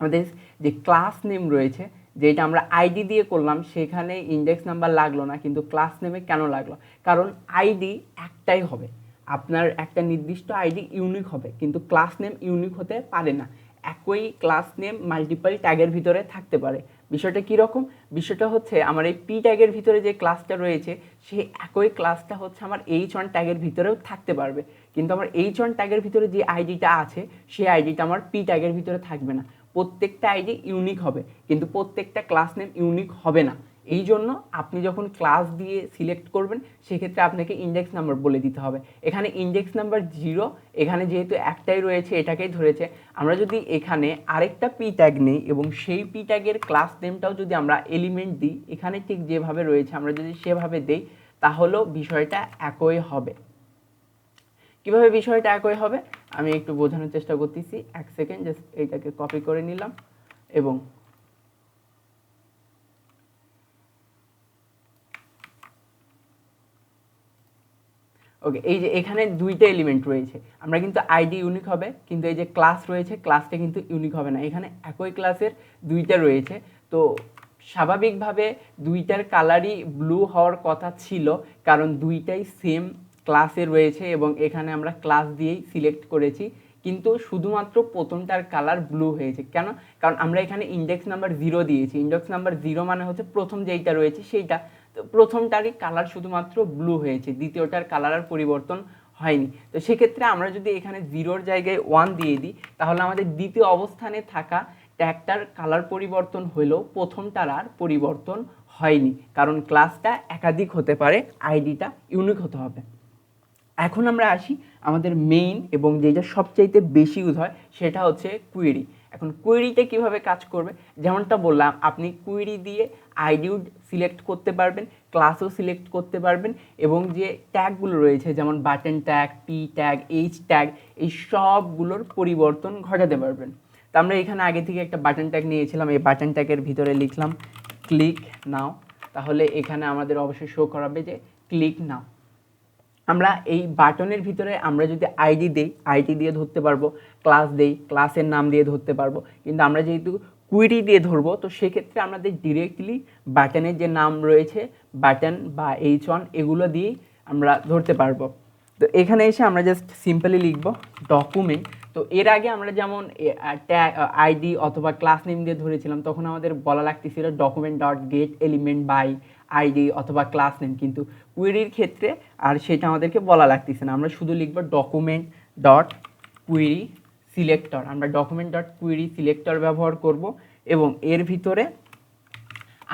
আমাদের যে ক্লাস নেম রয়েছে, যেটা আমরা আইডি দিয়ে করলাম, সেখানে ইন্ডেক্স নাম্বার লাগলো না, কিন্তু ক্লাস নেমে কেন লাগলো? কারণ আইডি একটাই হবে, আপনার একটা নির্দিষ্ট আইডি ইউনিক হবে, কিন্তু ক্লাস নেম ইউনিক হতে পারে না। একই ক্লাস নেম মাল্টিপল ট্যাগের ভিতরে থাকতে পারে। বিষয়টা কীরকম? বিষয়টা হচ্ছে আমার এই পি ট্যাগের ভিতরে যে ক্লাসটা রয়েছে, সেই একই ক্লাসটা হচ্ছে আমার H1 ট্যাগের ভিতরেও থাকতে পারবে, কিন্তু আমার H1 ট্যাগের ভিতরে যে আইডিটা আছে সেই আইডিটা আমার পি ট্যাগের ভিতরে থাকবে না। প্রত্যেকটা আইডি ইউনিক হবে, কিন্তু প্রত্যেকটা ক্লাস নেম ইউনিক হবে না। এই জন্য আপনি যখন ক্লাস দিয়ে সিলেক্ট করবেন, সেক্ষেত্রে আপনাকে ইন্ডেক্স নাম্বার বলে দিতে হবে। এখানে ইন্ডেক্স নাম্বার 0, এখানে যেহেতু একটাই রয়েছে এটাকেই ধরেছে। আমরা যদি এখানে আরেকটা পি ট্যাগ নেই এবং সেই পি ট্যাগের ক্লাস নেমটাও যদি আমরা এলিমেন্ট দিই, এখানে ঠিক যেভাবে রয়েছে আমরা যদি সেভাবে দেই, তাহলেও বিষয়টা একই হবে। কিভাবে বিষয়টা একই হবে আমি একটু বোঝানোর চেষ্টা করতেছি, 1 সেকেন্ড। জাস্ট এইটাকে কপি করে নিলাম এবং ওকে, এই যে এখানে 2টা এলিমেন্ট রয়েছে, আমরা কিন্তু আইডি ইউনিক হবে, কিন্তু এই যে ক্লাস রয়েছে ক্লাসটা কিন্তু ইউনিক হবে না। এখানে একই ক্লাসের 2টা রয়েছে, তো স্বাভাবিকভাবে 2টার কালারই ব্লু হওয়ার কথা ছিল, কারণ 2টাই সেম ক্লাসে রয়েছে এবং এখানে আমরা ক্লাস দিয়েই সিলেক্ট করেছি। কিন্তু শুধুমাত্র প্রথমটার কালার ব্লু হয়েছে কেন? কারণ আমরা এখানে ইন্ডেক্স নাম্বার 0 দিয়েছি। ইন্ডেক্স নাম্বার 0 মানে হচ্ছে প্রথম যেইটা রয়েছে সেইটা, তো প্রথমটারই কালার শুধুমাত্র ব্লু হয়েছে, দ্বিতীয়টার কালার আর পরিবর্তন হয়নি। তো সেক্ষেত্রে আমরা যদি এখানে 0-র জায়গায় 1 দিয়ে দিই, তাহলে আমাদের দ্বিতীয় অবস্থানে থাকা ট্যাগটার কালার পরিবর্তন হলেও প্রথমটার আর পরিবর্তন হয়নি, কারণ ক্লাসটা একাধিক হতে পারে, আইডিটা ইউনিক হতে হবে। এখন আমরা আসি আমাদের মেইন এবং যেটা সবচাইতে বেশি ইউজ হয় সেটা হচ্ছে কুয়েরি। এখন কুয়েরিটা কিভাবে কাজ করবে, যেমনটা বললাম আপনি কুয়েরি দিয়ে আইডিও সিলেক্ট করতে পারবেন, ক্লাসও সিলেক্ট করতে পারবেন এবং যে ট্যাগগুলো রয়েছে যেমন button tag, P tag, H tag, এই সবগুলোর পরিবর্তন ঘটাতে পারবেন। তো আমরা এখানে আগে থেকে একটা বাটন ট্যাগ নিয়েছিলাম, এই বাটন ট্যাগের ভিতরে লিখলাম ক্লিক নাও, তাহলে এখানে আমাদের অবশ্যই শো করাবে যে ক্লিক নাও। আমরা এই বাটনের ভিতরে আমরা যদি আইডি দেই, আইডি দিয়ে ধরতে পারবো, ক্লাস দেই, ক্লাসের নাম দিয়ে ধরতে পারবো, কিন্তু আমরা যেহেতু কুয়েরি দিয়ে ধরবো, তো সেক্ষেত্রে আমাদের ডিরেক্টলি বাটনের যে নাম রয়েছে বাটন বা H1 এগুলো দিয়েই আমরা ধরতে পারবো। তো এখানে এসে আমরা জাস্ট সিম্পলি লিখবো ডকুমেন্ট তো এর আগে আমরা যেমন আইডি অথবা ক্লাস নেম দিয়ে ধরেছিলাম, তখন আমাদের বলা লাগতেছিল document dot get element by ID অথবা ক্লাস নেম, কিন্তু কুয়েরির ক্ষেত্রে আর সেটা আমাদেরকে বলা লাগতেছে না, আমরা শুধু লিখব ডকুমেন্ট ডট কুয়েরি সিলেক্টর। আমরা ডকুমেন্ট ডট কুয়েরি সিলেক্টর ব্যবহার করব এবং এর ভিতরে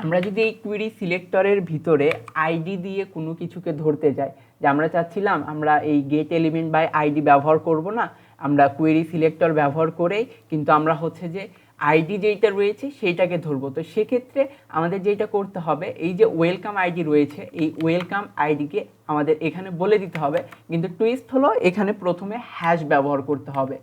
আমরা যদি এই কুয়েরি সিলেক্টরের ভিতরে আইডি দিয়ে কোনো কিছুকে ধরতে যাই, যে আমরা চাচ্ছিলাম আমরা এই গেট এলিমেন্ট বাই আইডি ব্যবহার করব না, আমরা কুয়েরি সিলেক্টর ব্যবহার করেই কিন্তু আমরা হচ্ছে যে আইডি যেইটা রয়েছে সেইটাকে ধরবো। তো সেক্ষেত্রে আমাদের যেটা করতে হবে, এই যে ওয়েলকাম আইডি রয়েছে, এই ওয়েলকাম আইডিকে আমাদের এখানে বলে দিতে হবে, কিন্তু টুইস্ট হলো এখানে প্রথমে হ্যাশ ব্যবহার করতে হবে।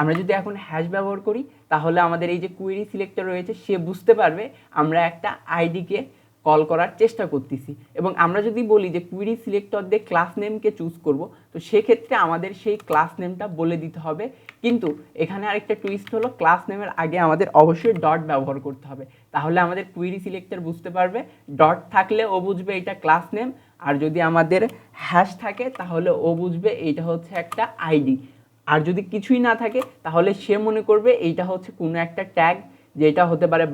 আমরা যদি এখন হ্যাশ ব্যবহার করি তাহলে আমাদের এই যে কুয়েরি সিলেক্টর রয়েছে সে বুঝতে পারবে আমরা একটা আইডিকে কল করার চেষ্টা করতেছি। এবং আমরা যদি বলি যে কুয়েরি সিলেক্টর দিয়ে ক্লাস নেমকে চুজ করব, তো সেক্ষেত্রে আমাদের সেই ক্লাস নেমটা বলে দিতে হবে, কিন্তু এখানে আরেকটা টুইস্ট হলো ক্লাস নেমের আগে আমাদের অবশ্যই ডট ব্যবহার করতে হবে, তাহলে আমাদের কুয়েরি সিলেক্টর বুঝতে পারবে, ডট থাকলে ও বুঝবে এটা ক্লাস নেম, আর যদি আমাদের হ্যাশ থাকে তাহলে ও বুঝবে এইটা হচ্ছে একটা আইডি। আর যদি কিছুই না থাকে তাহলে সে মনে করবে এইটা হচ্ছে কোনো একটা ট্যাগ, যেটা হতে পারে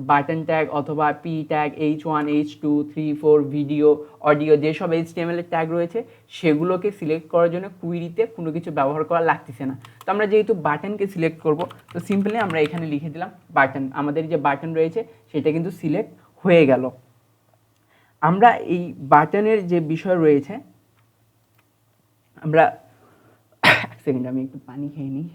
বাটন ট্যাগ অথবা P tag, H1 H2 3 4 video audio, যেসব HTML এর ট্যাগ রয়েছে সেগুলোকে সিলেক্ট করার জন্য কুইরিতে কোনো কিছু ব্যবহার করা লাগতেছে না। তো আমরা যেহেতু বাটনকে সিলেক্ট করব, তো সিম্পলি আমরা এখানে লিখে দিলাম বাটন, আমাদের যে বাটন রয়েছে সেটা কিন্তু সিলেক্ট হয়ে গেল। আমরা এই বাটনের যে বিষয় রয়েছে, আমরা এক সেকেন্ড আমি একটু পানি খেয়ে নিই।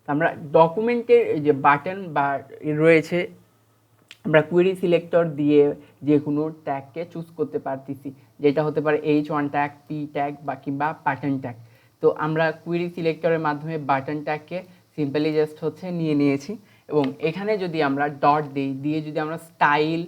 আমরা ডকুমেন্টের যে বাটন বা রয়েছে, আমরা কুয়েরি সিলেক্টর দিয়ে যে কোনো ট্যাগকে চুজ করতে পারতেছি, যেটা হতে পারে H1 ট্যাগ, পি ট্যাগ বা কিংবা বাটন ট্যাগ। তো আমরা কুয়েরি সিলেক্টরের মাধ্যমে বাটন ট্যাগকে সিম্পলি জাস্ট হচ্ছে নিয়ে নিয়েছি। এবং এখানে যদি আমরা ডট দিই, দিয়ে যদি আমরা স্টাইল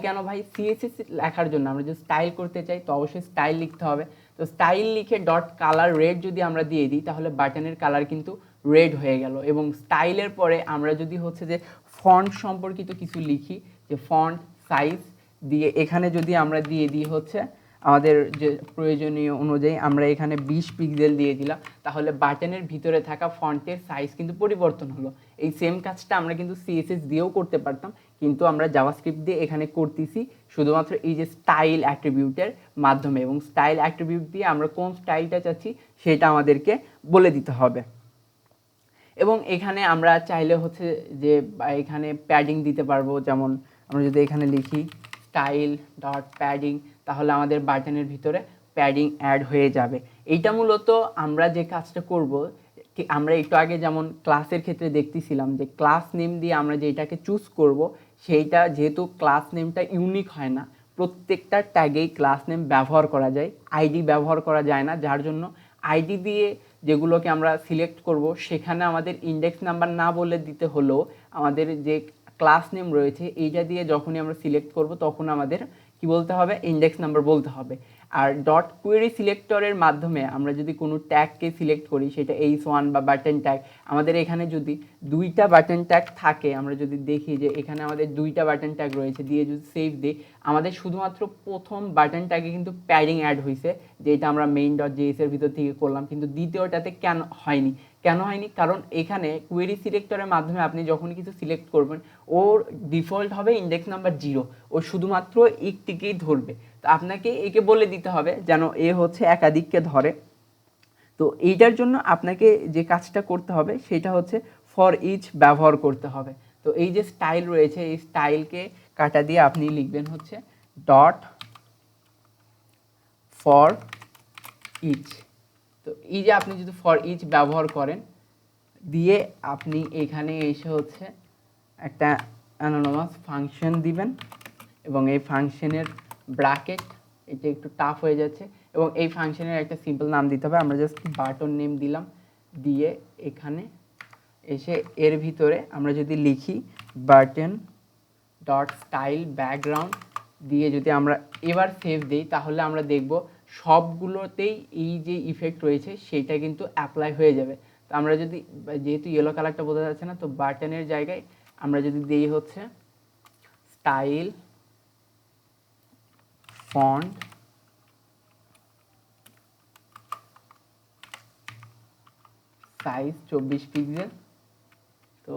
কেন ভাই, সিএসএস লেখার জন্য আমরা যদি স্টাইল করতে চাই তো অবশ্যই স্টাইল লিখতে হবে। তো স্টাইল লিখে ডট কালার রেড যদি আমরা দিয়ে দিই তাহলে বাটনের কালার কিন্তু রেড হয়ে গেল। এবং স্টাইলের পরে আমরা যদি হচ্ছে যে ফন্ট সম্পর্কিত কিছু লিখি, যে ফন্ট সাইজ দিয়ে এখানে যদি আমরা দিয়ে দিই হচ্ছে আমাদের যে প্রয়োজনীয় অনুযায়ী, আমরা এখানে 20 পিক্সেল দিয়ে দিলাম, তাহলে বাটনের ভিতরে থাকা ফন্টের সাইজ কিন্তু পরিবর্তন হলো। এই সেম কাজটা আমরা কিন্তু সিএসএস দিয়েও করতে পারতাম, কিন্তু আমরা জাভাস্ক্রিপ্ট দিয়ে এখানে করতেছি শুধুমাত্র এই যে স্টাইল অ্যাট্রিবিউটের মাধ্যমে। এবং স্টাইল অ্যাট্রিবিউট দিয়ে আমরা কোন স্টাইলটা চাচ্ছি সেটা আমাদেরকে বলে দিতে হবে। এবং এখানে আমরা চাইলে হচ্ছে যে এখানে প্যাডিং দিতে পারবো, যেমন আমরা যদি এখানে লিখি স্টাইল ডট প্যাডিং, তাহলে আমাদের বাটনের ভিতরে প্যাডিং অ্যাড হয়ে যাবে। এইটা মূলত আমরা যে কাজটা করব, আমরা একটু আগে যেমন ক্লাসের ক্ষেত্রে দেখতেছিলাম যে ক্লাস নেম দিয়ে আমরা যেটাকে চুজ করব, সেইটা যেহেতু ক্লাস নেমটা ইউনিক হয় না, প্রত্যেকটা ট্যাগেই ক্লাস নেম ব্যবহার করা যায়, আইডি ব্যবহার করা যায় না, যার জন্য আইডি দিয়ে যেগুলোকে আমরা সিলেক্ট করব সেখানে আমাদের ইন্ডেক্স নাম্বার না বলে দিতে হলেও আমাদের যে ক্লাস নেম রয়েছে এইটা দিয়ে যখনই আমরা সিলেক্ট করব তখন আমাদের কি বলতে হবে, ইন্ডেক্স নাম্বার বলতে হবে। আর ডট কুয়েরি সিলেক্টরের মাধ্যমে আমরা যদি কোনো ট্যাগকে সিলেক্ট করি, সেটা H1 বা বাটন ট্যাগ, আমাদের এখানে যদি দুইটা বাটন ট্যাগ থাকে, আমরা যদি দেখি যে এখানে আমাদের দুইটা বাটন ট্যাগ রয়েছে, দিয়ে যদি সেভ দিই, আমাদের শুধুমাত্র প্রথম বাটন ট্যাগে কিন্তু প্যাডিং অ্যাড হয়েছে, যেটা আমরা মেইন ডট জেএস এর ভিতর থেকে করলাম, কিন্তু দ্বিতীয়টাতে কেন হয়নি? কারণ এখানে কুয়েরি সিলেক্টরের মাধ্যমে আপনি যখন কিছু সিলেক্ট করবেন ওর ডিফল্ট হবে ইন্ডেক্স নাম্বার 0, ও শুধুমাত্র একটিকেই ধরবে। তো আপনাকে একে বলে দিতে হবে যেন এ হচ্ছে একাধিককে ধরে। তো এইটার জন্য আপনাকে যে কাজটা করতে হবে সেটা হচ্ছে ফর ইচ ব্যবহার করতে হবে। তো এই যে স্টাইল রয়েছে, এই স্টাইলকে কাটা দিয়ে আপনি লিখবেন হচ্ছে ডট ফর ইচ। তো এই যে আপনি যদি ফর ইচ ব্যবহার করেন, দিয়ে আপনি এখানে এসে হচ্ছে একটা অ্যানোনিমাস ফাংশন দিবেন, এবং এই ফাংশনের ব্র্যাকেট, এটা একটু টাফ হয়ে যাচ্ছে, এবং এই ফাংশনের একটা সিম্পল নাম দিতে হবে। আমরা জাস্ট বাটন নেম দিলাম, দিয়ে এখানে এসে এর ভিতরে আমরা যদি লিখি বাটন ডট স্টাইল ব্যাকগ্রাউন্ড দিয়ে যদি আমরা এবার সেভ দিই, তাহলে আমরা দেখব সবগুলোতেই এই যে ইফেক্ট রয়েছে সেটা কিন্তু অ্যাপ্লাই হয়ে যাবে। তো আমরা যদি যেহেতু ইয়েলো কালারটা বোঝা যাচ্ছে না, তো বাটনের জায়গায় আমরা যদি দিই হচ্ছে স্টাইল ফন্ট সাইজ 24 পিক্সেল। তো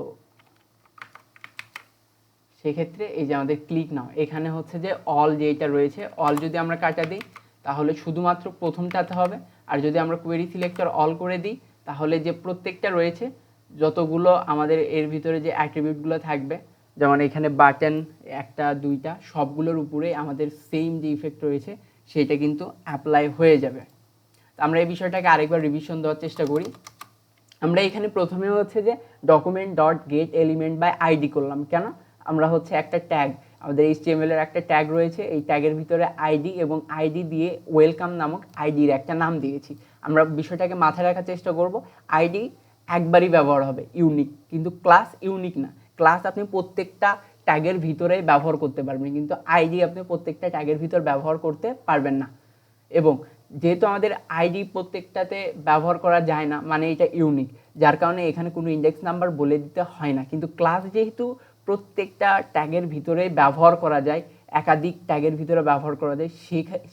সেক্ষেত্রে এই যে আমাদের ক্লিক নাও, এখানে হচ্ছে যে অল যেটা রয়েছে, অল যদি আমরা কাটা দিই তাহলে শুধুমাত্র প্রথমটাতে হবে, আর যদি আমরা কোয়েরি সিলেক্টর অল করে দিই তাহলে যে প্রত্যেকটা রয়েছে যতগুলো আমাদের এর ভিতরে যে অ্যাট্রিবিউটগুলো থাকবে, যেমন এখানে বাটন 1টা 2টা সবগুলোর উপরে আমাদের সেম যে ইফেক্ট রয়েছে সেটা কিন্তু অ্যাপ্লাই হয়ে যাবে। তো আমরা এই বিষয়টাকে আরেকবার রিভিশন দেওয়ার চেষ্টা করি। আমরা এখানে প্রথমে হচ্ছে যে document dot get element by ID করলাম। কেন? আমরা হচ্ছে একটা ট্যাগ, আমাদের HTML এর একটা ট্যাগ রয়েছে, এই ট্যাগের ভিতরে আইডি এবং আইডি দিয়ে ওয়েলকাম নামক আইডির একটা নাম দিয়েছি। আমরা বিষয়টাকে মাথায় রাখার চেষ্টা করব, আইডি একবারই ব্যবহার হবে, ইউনিক, কিন্তু ক্লাস ইউনিক না। ক্লাস আপনি প্রত্যেকটা ট্যাগের ভিতরে ব্যবহার করতে পারবেন, কিন্তু আইডি আপনি প্রত্যেকটা ট্যাগের ভিতর ব্যবহার করতে পারবেন না। এবং যেহেতু আমাদের আইডি প্রত্যেকটাতে ব্যবহার করা যায় না, মানে এটা ইউনিক, যার কারণে এখানে কোনো ইন্ডেক্স নাম্বার বলে দিতে হয় না। কিন্তু ক্লাস যেহেতু প্রত্যেকটা ট্যাগের ভিতরে ব্যবহার করা যায়, একাধিক ট্যাগের ভিতরে ব্যবহার করা যায়,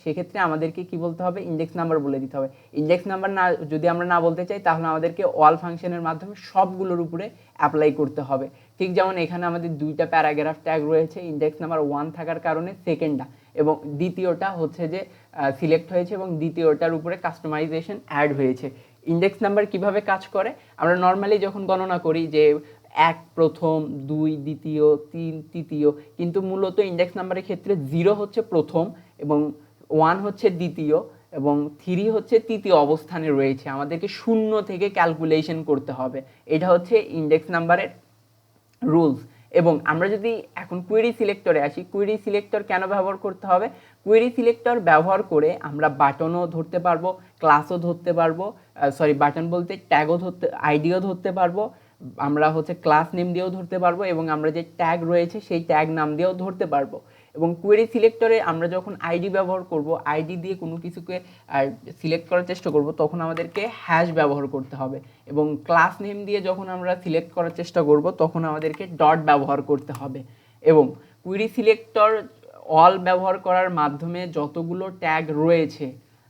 সেক্ষেত্রে আমাদেরকে কি বলতে হবে, ইন্ডেক্স নাম্বার বলে দিতে হবে। ইন্ডেক্স নাম্বার না যদি আমরা না বলতে চাই তাহলে আমাদেরকে অল ফাংশনের মাধ্যমে সবগুলোর উপরে অ্যাপ্লাই করতে হবে। ঠিক যেমন এখানে আমাদের 2টা প্যারাগ্রাফ ট্যাগ রয়েছে, ইন্ডেক্স নাম্বার 1 থাকার কারণে সেকেন্ডটা এবং দ্বিতীয়টা হচ্ছে যে সিলেক্ট হয়েছে এবং দ্বিতীয়টার উপরে কাস্টমাইজেশন অ্যাড হয়েছে। ইন্ডেক্স নাম্বার কিভাবে কাজ করে, আমরা নর্মালি যখন গণনা করি যে 1 প্রথম, 2 দ্বিতীয়, 3 তৃতীয়, কিন্তু মূলত ইন্ডেক্স নাম্বারের ক্ষেত্রে 0 হচ্ছে প্রথম এবং 1 হচ্ছে দ্বিতীয় এবং 3 হচ্ছে তৃতীয় অবস্থানে রয়েছে। আমাদেরকে 0 থেকে ক্যালকুলেশন করতে হবে, এটা হচ্ছে ইন্ডেক্স নাম্বারের রুলস। এবং আমরা যদি এখন কোয়েরি সিলেক্টরে আসি, কোয়েরি সিলেক্টর কেন ব্যবহার করতে হবে? কোয়েরি সিলেক্টর ব্যবহার করে আমরা বাটনও ধরতে পারবো, ক্লাসও ধরতে পারবো, বাটন বলতে ট্যাগও ধরতে, আইডিও ধরতে পারবো, আমরা হচ্ছে ক্লাস নেম দিয়েও ধরতে পারবো এবং আমরা যে ট্যাগ রয়েছে সেই ট্যাগ নাম দিয়েও ধরতে পারবো। এবং কোয়েরি সিলেক্টরে আমরা যখন আইডি ব্যবহার করব, আইডি দিয়ে কোনো কিছুকে সিলেক্ট করার চেষ্টা করব, তখন আমাদেরকে হ্যাশ ব্যবহার করতে হবে এবং ক্লাস নেম দিয়ে যখন আমরা সিলেক্ট করার চেষ্টা করব তখন আমাদেরকে ডট ব্যবহার করতে হবে। এবং কোয়েরি সিলেক্টর অল ব্যবহার করার মাধ্যমে যতগুলো ট্যাগ রয়েছে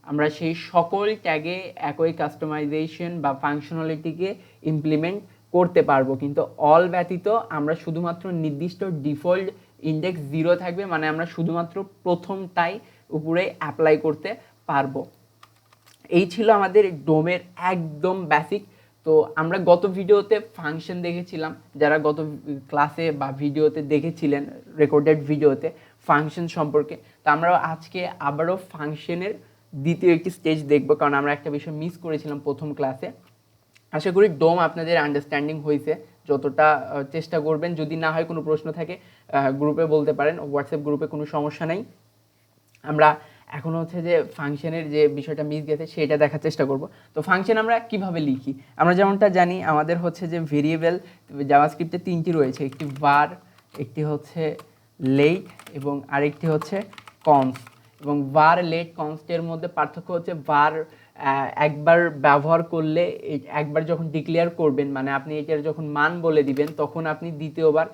আমরা সেই সকল ট্যাগে একই কাস্টমাইজেশন বা ফাংশনালিটিকে ইমপ্লিমেন্ট করতে পারবো, কিন্তু অল ব্যতীত আমরা শুধুমাত্র নির্দিষ্ট ডিফল্ট ইন্ডেক্স 0 থাকবে, মানে আমরা শুধুমাত্র প্রথমটাই উপরে অ্যাপ্লাই করতে পারবো। এই ছিল আমাদের ডোমের একদম বেসিক। তো আমরা গত ভিডিওতে ফাংশন দেখেছিলাম, যারা গত ক্লাসে বা ভিডিওতে দেখেছিলেন রেকর্ডেড ভিডিওতে ফাংশন সম্পর্কে, তো আমরা আজকে আবারও ফাংশনের দ্বিতীয় একটি স্টেজ দেখব, কারণ আমরা একটা বিষয় মিস করেছিলাম প্রথম ক্লাসে। আশা করি ডোম আপনাদের আন্ডারস্ট্যান্ডিং হয়েছে, যতটা চেষ্টা করবেন। যদি না হয় কোনো প্রশ্ন থাকে গ্রুপে বলতে পারেন, হোয়াটসঅ্যাপ গ্রুপে কোনো সমস্যা নেই। আমরা এখন হচ্ছে যে ফাংশনের যে বিষয়টা মিস গেছে সেটা দেখার চেষ্টা করব। তো ফাংশন আমরা কিভাবে লিখি, আমরা যেমনটা জানি আমাদের হচ্ছে যে ভেরিয়েবল জাভাস্ক্রিপ্টে 3টি রয়েছে, একটি var, একটি হচ্ছে লেট এবং আরেকটি হচ্ছে কনস্ট। এবং var, লেট, কনস্টের মধ্যে পার্থক্য হচ্ছে var একবার ব্যবহার করলে, একবার যখন ডিক্লেয়ার করবেন, মানে আপনি এটার যখন মান বলে দিবেন তখন আপনি দ্বিতীয়বার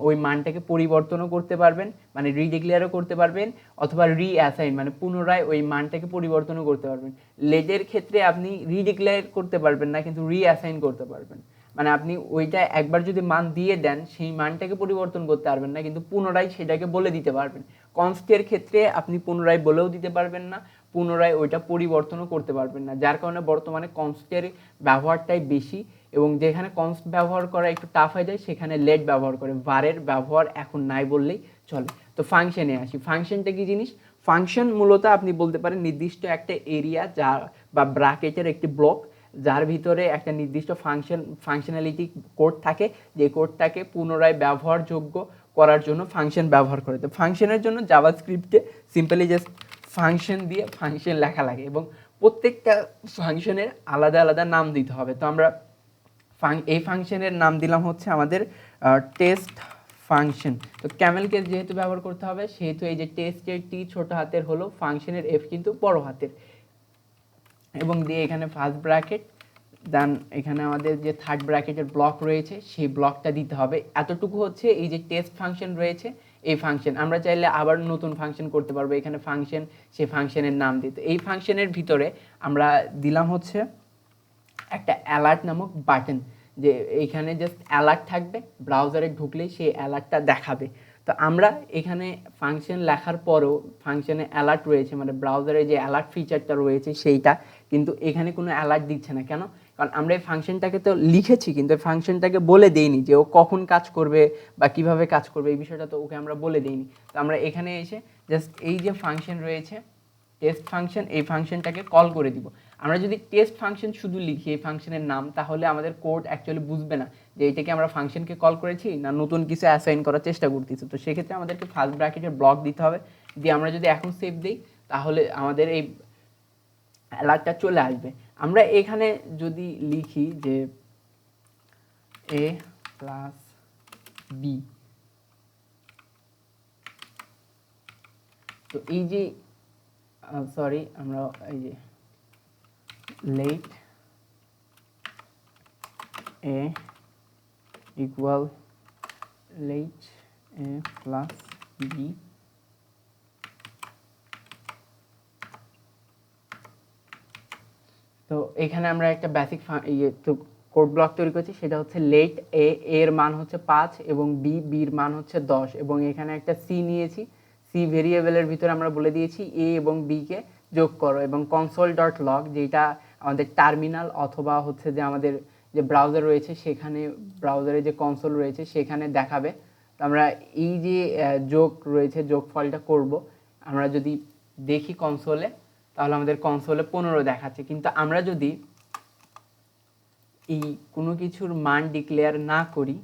ওই মানটাকে পরিবর্তনও করতে পারবেন, মানে রিডিক্লেয়ারও করতে পারবেন, অথবা রিঅ্যাসাইন মানে পুনরায় ওই মানটাকে পরিবর্তনও করতে পারবেন। লেটের ক্ষেত্রে আপনি রিডিক্লেয়ার করতে পারবেন না, কিন্তু রিঅ্যাসাইন করতে পারবেন, মানে আপনি ওইটা একবার যদি মান দিয়ে দেন সেই মানটাকে পরিবর্তন করতে পারবেন না, কিন্তু পুনরায় সেটাকে বলে দিতে পারবেন। কনস্টের ক্ষেত্রে আপনি পুনরায় বলেও দিতে পারবেন না, পুনরায় ওইটা পরিবর্তনও করতে পারবেন না, যার কারণে বর্তমানে কনস্টের ব্যবহারটাই বেশি। এবং যেখানে কনস্ট ব্যবহার করা একটু টাফ হয়ে যায় সেখানে লেট ব্যবহার করে, ভারের ব্যবহার এখন নাই বললেই চলে। তো ফাংশনে আসি, ফাংশনটা কি জিনিস? ফাংশন মূলত আপনি বলতে পারেন নির্দিষ্ট একটা এরিয়া যা বা ব্র্যাকেটের একটি ব্লক, যার ভিতরে একটা নির্দিষ্ট ফাংশনালিটি কোড থাকে, যে কোডটাকে পুনরায় ব্যবহারযোগ্য করার জন্য ফাংশন ব্যবহার করে। তো ফাংশনের জন্য জাভাস্ক্রিপ্টে সিম্পলি জাস্ট ফাংশন দিয়ে ফাংশন লেখা লাগে এবং প্রত্যেকটা ফাংশনের আলাদা আলাদা নাম দিতে হবে। তো আমরা এই ফাংশনের নাম দিলাম হচ্ছে আমাদের টেস্ট ফাংশন। তো ক্যামেলকে যেহেতু ব্যবহার করতে হবে সেহেতু এই যে টেস্টের টি ছোট হাতের হলো, ফাংশনের এফ কিন্তু বড় হাতের, এবং দিয়ে এখানে ফার্স্ট ব্র্যাকেট দেন এখানে আমাদের যে থার্ড ব্র্যাকেটের ব্লক রয়েছে সেই ব্লকটা দিতে হবে। এতটুকু হচ্ছে এই যে টেস্ট ফাংশন রয়েছে এই ফাংশন, আমরা চাইলে আবার নতুন ফাংশন করতে পারবো, এখানে ফাংশন, সেই ফাংশনের নাম দিতে। এই ফাংশনের ভিতরে আমরা দিলাম হচ্ছে একটা অ্যালার্ট নামক বাটন, যে এইখানে জাস্ট অ্যালার্ট থাকবে, ব্রাউজারে ঢুকলেই সেই অ্যালার্টটা দেখাবে। তো আমরা এখানে ফাংশন লেখার পরেও ফাংশনে অ্যালার্ট রয়েছে, মানে ব্রাউজারে যে অ্যালার্ট ফিচারটা রয়েছে সেইটা, কিন্তু এখানে কোনো অ্যালার্ট দিচ্ছে না। কেন? কারণ আমরা এই ফাংশনটাকে তো লিখেছি, কিন্তু এই ফাংশনটাকে বলে দেইনি যে ও কখন কাজ করবে বা কিভাবে কাজ করবে, এই বিষয়টা তো ওকে আমরা বলে দেইনি। তো আমরা এখানে এসে জাস্ট এই যে ফাংশন রয়েছে টেস্ট ফাংশন, এই ফাংশনটাকে কল করে দিব। আমরা যদি টেস্ট ফাংশন শুধু লিখি এই ফাংশনের নাম, তাহলে আমাদের কোড অ্যাকচুয়ালি বুঝবে না যে এটাকে আমরা ফাংশনকে কল করেছি না নতুন কিছু অ্যাসাইন করার চেষ্টা করতেছি। তো সেক্ষেত্রে আমাদেরকে ফার্স্ট ব্র্যাকেটের ব্লক দিতে হবে, দিয়ে আমরা যদি এখন সেভ দিই তাহলে আমাদের এই অ্যালার্টটা চলে আসবে। আমরা এখানে যদি লিখি যে a প্লাস বি, তো এই যে সরি আমরা এই যে let a equal let a plus b, তো এখানে আমরা একটা বেসিক তো কোড ব্লক তৈরি করছি, সেটা হচ্ছে লেট এ, এর মান হচ্ছে 5 এবং বি, বির মান হচ্ছে 10, এবং এখানে একটা সি নিয়েছি, সি ভেরিয়েবলের ভিতরে আমরা বলে দিয়েছি এ এবং বি কে যোগ করো, এবং কনসোল ডট লগ যেটা আমাদের টার্মিনাল অথবা হচ্ছে যে আমাদের যে ব্রাউজার রয়েছে সেখানে, ব্রাউজারে যে কনসোল রয়েছে সেখানে দেখাবে। তো আমরা এই যে যোগ রয়েছে যোগফলটা করব, আমরা যদি দেখি কনসোলে তাহলে আমাদের কনসোলে 15 দেখাচ্ছে, কিন্তু আমরা যদি এই কোনো কিছুর মান ডিক্লেয়ার না করি,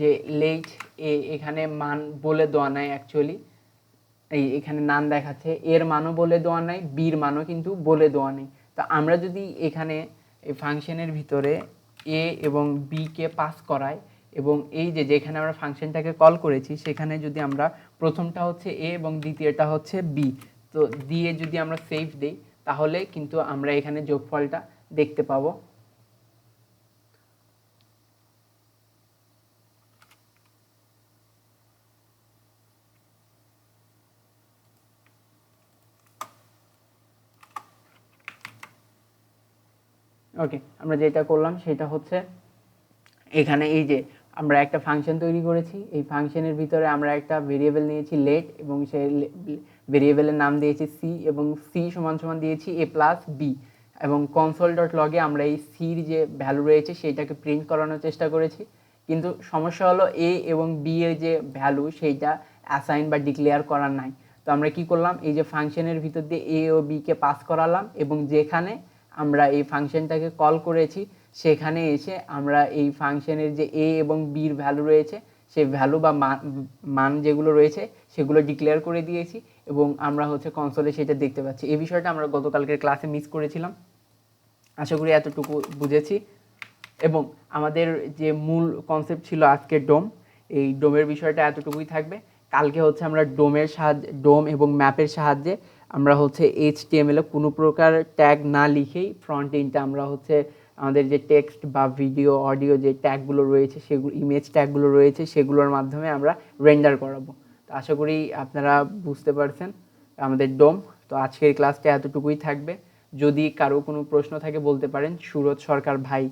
যে লেট এ, এখানে মান বলে দেওয়া নাই অ্যাকচুয়ালি, এই এখানে নাম দেখাচ্ছে, এর মানও বলে দেওয়া নাই, বির মানও কিন্তু বলে দেওয়া নেই। তো আমরা যদি এখানে এই ফাংশনের ভিতরে এ এবং বি কে পাস করাই, এবং এই যে যেখানে আমরা ফাংশনটাকে কল করেছি সেখানে যদি আমরা প্রথমটা হচ্ছে এ এবং দ্বিতীয়টা হচ্ছে বি, তো দিয়ে যদি আমরা সেভ দেই তাহলে কিন্তু আমরা এখানে যোগফলটা দেখতে পাবো। ওকে, আমরা যেটা করলাম সেটা হচ্ছে এখানে এই যে আমরা একটা ফাংশন তৈরি করেছি, এই ফাংশনের ভিতরে আমরা একটা ভেরিয়েবল নিয়েছি লেট, এবং সেই ভেরিয়েবলের নাম দিয়েছি সি, এবং সি সমান সমান দিয়েছি এ প্লাস বি, এবং কনসোল ডট লগে আমরা এই সির যে ভ্যালু রয়েছে সেইটাকে প্রিন্ট করানোর চেষ্টা করেছি। কিন্তু সমস্যা হলো এ এবং বি এর যে ভ্যালু সেইটা অ্যাসাইন বা ডিক্লেয়ার করা নাই। তো আমরা কি করলাম, এই যে ফাংশনের ভিতর দিয়ে এ ও বি কে পাস করালাম, এবং যেখানে আমরা এই ফাংশনটাকে কল করেছি সেখানে এসে আমরা এই ফাংশনের যে এ এবং বির ভ্যালু রয়েছে সেই ভ্যালু বা মান যেগুলো রয়েছে সেগুলো ডিক্লেয়ার করে দিয়েছি, এবং আমরা হচ্ছে কনসোলে সেটা দেখতে পাচ্ছি। এই বিষয়টা আমরা গতকালকের ক্লাসে মিস করেছিলাম। আশা করি এতটুকু বুঝেছি। এবং আমাদের যে মূল কনসেপ্ট ছিল আজকের ডোম, এই ডোমের বিষয়টা এতটুকুই থাকবে। কালকে হচ্ছে আমরা ডোমের সাহায্যে, ডোম এবং ম্যাপের সাহায্যে আমরা হচ্ছে HTML এ কোনো প্রকার ট্যাগ না লিখেই ফ্রন্ট এন্ডটা আমরা হচ্ছে আমাদের যে টেক্সট বা ভিডিও অডিও যে ট্যাগগুলো রয়েছে সেগুলো, ইমেজ ট্যাগগুলো রয়েছে সেগুলোর মাধ্যমে আমরা রেন্ডার করাবো। তো আশা করি আপনারা বুঝতে পারছেন আমাদের ডোম। তো আজকের ক্লাসটা এতটুকুই থাকবে। যদি কারো কোনো প্রশ্ন থাকে বলতে পারেন। সুরজ সরকার ভাই